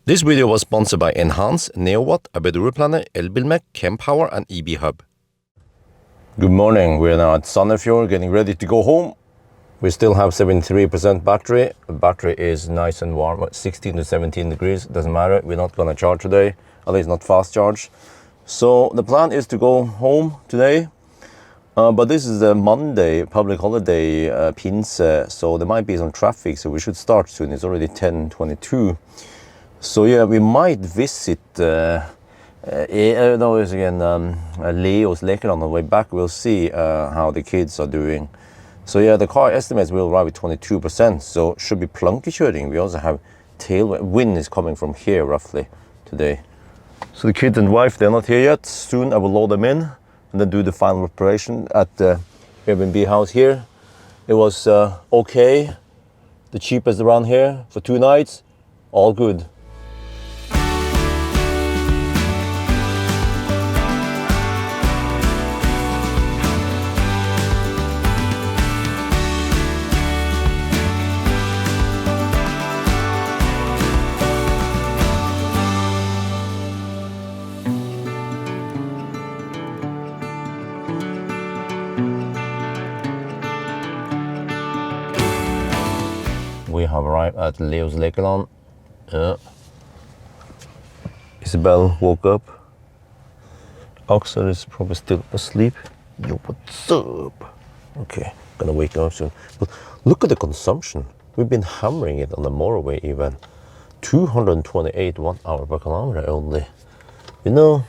This video was sponsored by Enhance, NeoWatt, ABRP, Elbilmek, Kempower and EB Hub. Good morning, we're now at Sandefjord getting ready to go home. We still have 73% battery. The battery is nice and warm at 16 to 17 degrees, doesn't matter. We're not gonna charge today, at least not fast charge. So the plan is to go home today. But this is a Monday, public holiday, Pinse, so there might be some traffic, so we should start soon. It's already 10:22. So yeah, we might visit Leo's Lekeland on the way back. We'll see how the kids are doing. So yeah, the car estimates will arrive at 22%, so should be plunkekjøring. We also have tailwind. Wind is coming from here roughly today. So the kids and wife, they're not here yet. Soon I will load them in and then do the final preparation at the Airbnb house here. It was okay, the cheapest around here for 2 nights, all good. We have arrived at Leo's Lekeland. Isabel woke up. Axel is probably still asleep. Yo, what's up? Okay, gonna wake up soon. But look at the consumption. We've been hammering it on the motorway even. 228 watt-hour per kilometer only. You know,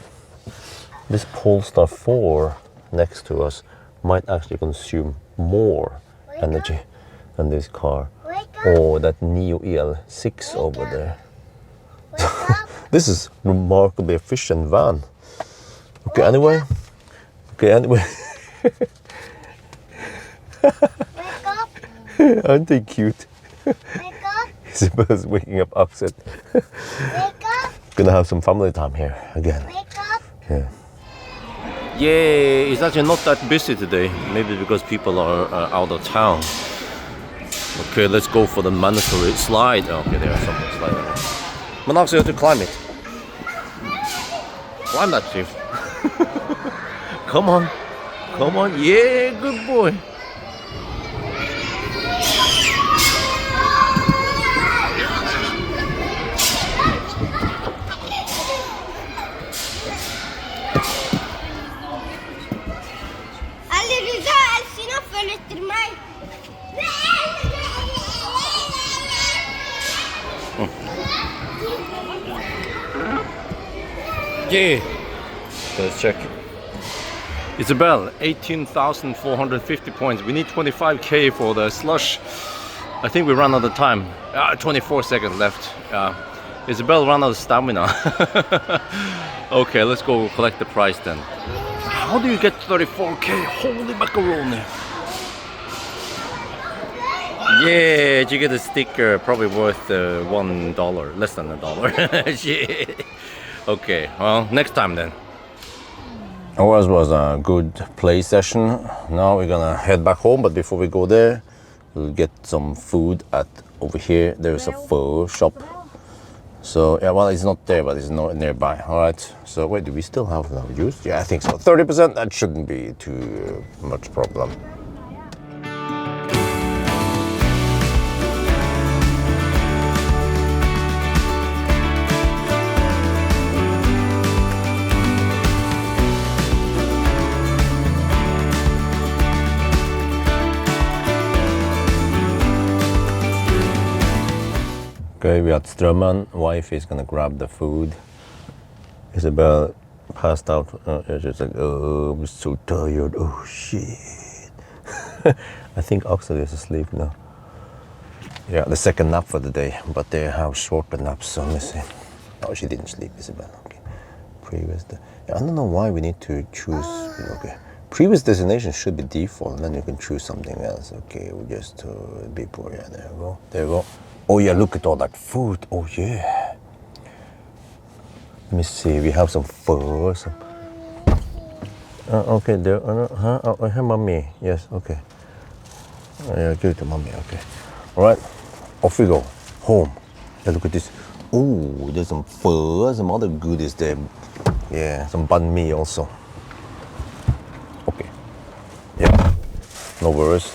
this Polestar 4 next to us might actually consume more energy than this car. Or that Neo EL6 over there. This is remarkably efficient van. Okay, anyway. Wake up. Aren't they cute? Wake up. Isabel's waking up upset. Wake up. Gonna have some family time here again. Wake up. Yeah. Yeah, it's actually not that busy today. Maybe because people are out of town. Okay, let's go for the mandatory slide. Okay, there are some slides. But now you have to climb it. Climb that, chief. Come on. Come on. Yeah, good boy. Yeah. Let's check. Isabel, 18,450 points. We need 25k for the slush. I think we ran out of time. 24 seconds left. Isabel ran out of stamina. Okay, let's go collect the prize then. How do you get 34k? Holy macaroni. Yeah, you get a sticker probably worth $1, less than $1. Shit. Okay, well, next time then. Ours was a good play session. Now we're gonna head back home, but before we go there, we'll get some food at over here. There's a pho shop. So, yeah, well, it's not there, but it's not nearby. All right, so wait, do we still have enough juice? Yeah, I think so. 30%, that shouldn't be too much problem. Okay, we at Strømmen. Wife is gonna grab the food. Isabel passed out. She's like, oh, I'm so tired. Oh shit. I think Axel is asleep now. Yeah, the second nap for the day, but they have shorter naps, so let me see. Oh, she didn't sleep, Isabel. Okay. Previous. I don't know why we need to choose. Okay. Previous destination should be default, and then you can choose something else. Okay, we just be poor. Yeah, there we go. There we go. Oh yeah, look at all that food. Oh yeah. Let me see, we have some pho. Okay, there. Here, mommy. Yes, okay. Yeah, give it to mommy. Okay. All right, off we go. Home. Yeah, look at this. Oh, there's some pho, some other goodies there. Yeah, some banh mi also. Okay. Yeah, no worries.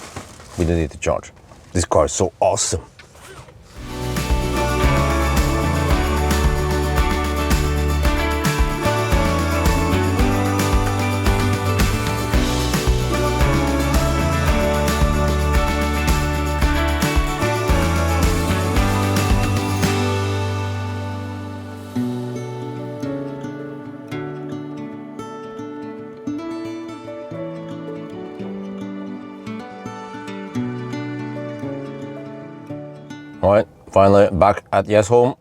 We don't need to charge. This car is so awesome. All right, finally back at Yes Home.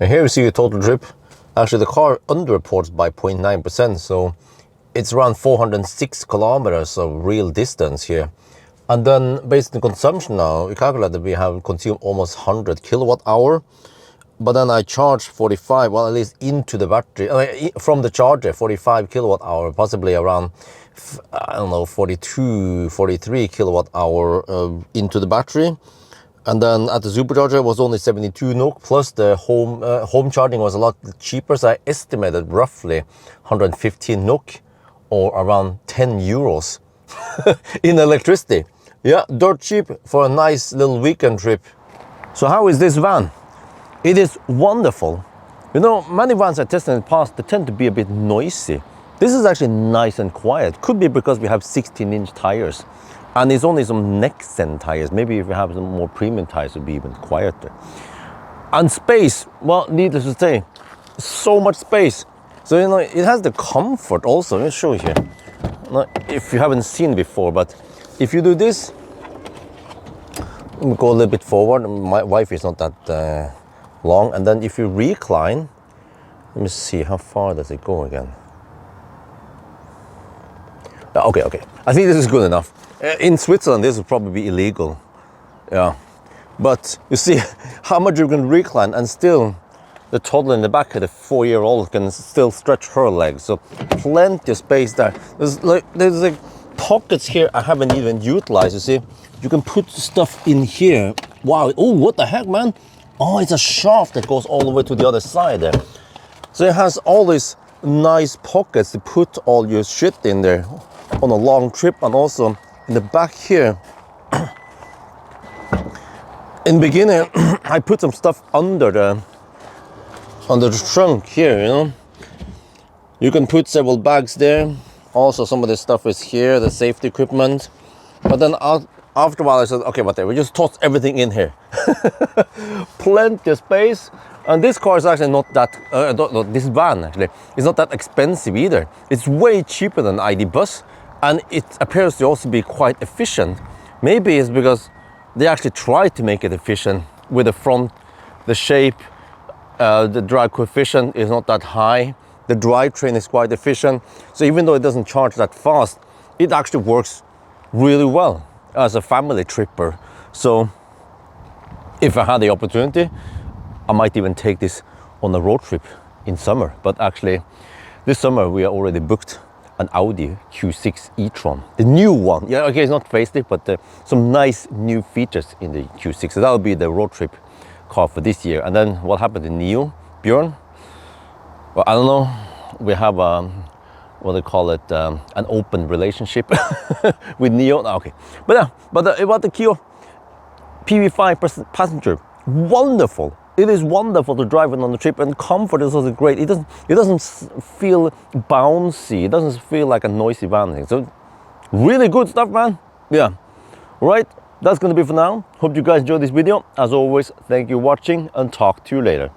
And here we see the total trip. Actually, the car underreports by 0.9%, so it's around 406 kilometers of real distance here. And then based on consumption now, we calculate that we have consumed almost 100 kilowatt hour. But then I charged 45, well, at least into the battery, from the charger, 45 kilowatt hour, possibly around, I don't know, 42, 43 kilowatt hour into the battery. And then at the supercharger it was only 72 NOK, plus the home charging was a lot cheaper, so I estimated roughly 115 NOK or around 10 euros in electricity. Yeah, dirt cheap for a nice little weekend trip. So how is this van? It is wonderful. You know, many vans I tested in the past, they tend to be a bit noisy. This is actually nice and quiet. Could be because we have 16-inch tires. And it's only some Nexen tires. Maybe if we have some more premium tires, it would be even quieter. And space, well, needless to say, so much space. So, you know, it has the comfort also. Let me show you here. Now, if you haven't seen before, but if you do this, let me go a little bit forward. My wife is not that long. And then if you recline, let me see, how far does it go again? Okay. I think this is good enough. In Switzerland, this would probably be illegal. Yeah. But you see how much you can recline, and still the toddler in the back, the 4-year-old, can still stretch her legs. So plenty of space there. There's like pockets here I haven't even utilized, you see. You can put stuff in here. Wow, oh, what the heck, man? Oh, it's a shaft that goes all the way to the other side there. So it has all these nice pockets to put all your shit in there on a long trip. And also in the back here, in the beginning, I put some stuff under the trunk here, you know. You can put several bags there. Also, some of this stuff is here, the safety equipment. But then after a while, I said, okay, whatever, we just toss everything in here. Plenty of space. And this car is actually not that, this van actually, is not that expensive either. It's way cheaper than ID Bus. And it appears to also be quite efficient. Maybe it's because they actually try to make it efficient with the front, the shape, the drag coefficient is not that high. The drivetrain is quite efficient. So even though it doesn't charge that fast, it actually works really well as a family tripper. So if I had the opportunity, I might even take this on a road trip in summer. But actually, this summer we are already booked an Audi Q6 e-tron, the new one. Yeah, okay, it's not facelift, but some nice new features in the Q6. So that'll be the road trip car for this year. And then what happened to Neo, Bjorn? Well, I don't know. We have what they call it, an open relationship with Neo. Okay, but yeah, about the Kia PV5 Passenger, wonderful. It is wonderful to drive it on the trip, and comfort is also great. It doesn't feel bouncy. It doesn't feel like a noisy van. So really good stuff, man. Yeah. Right. That's gonna be for now. Hope you guys enjoyed this video. As always, thank you for watching, and talk to you later.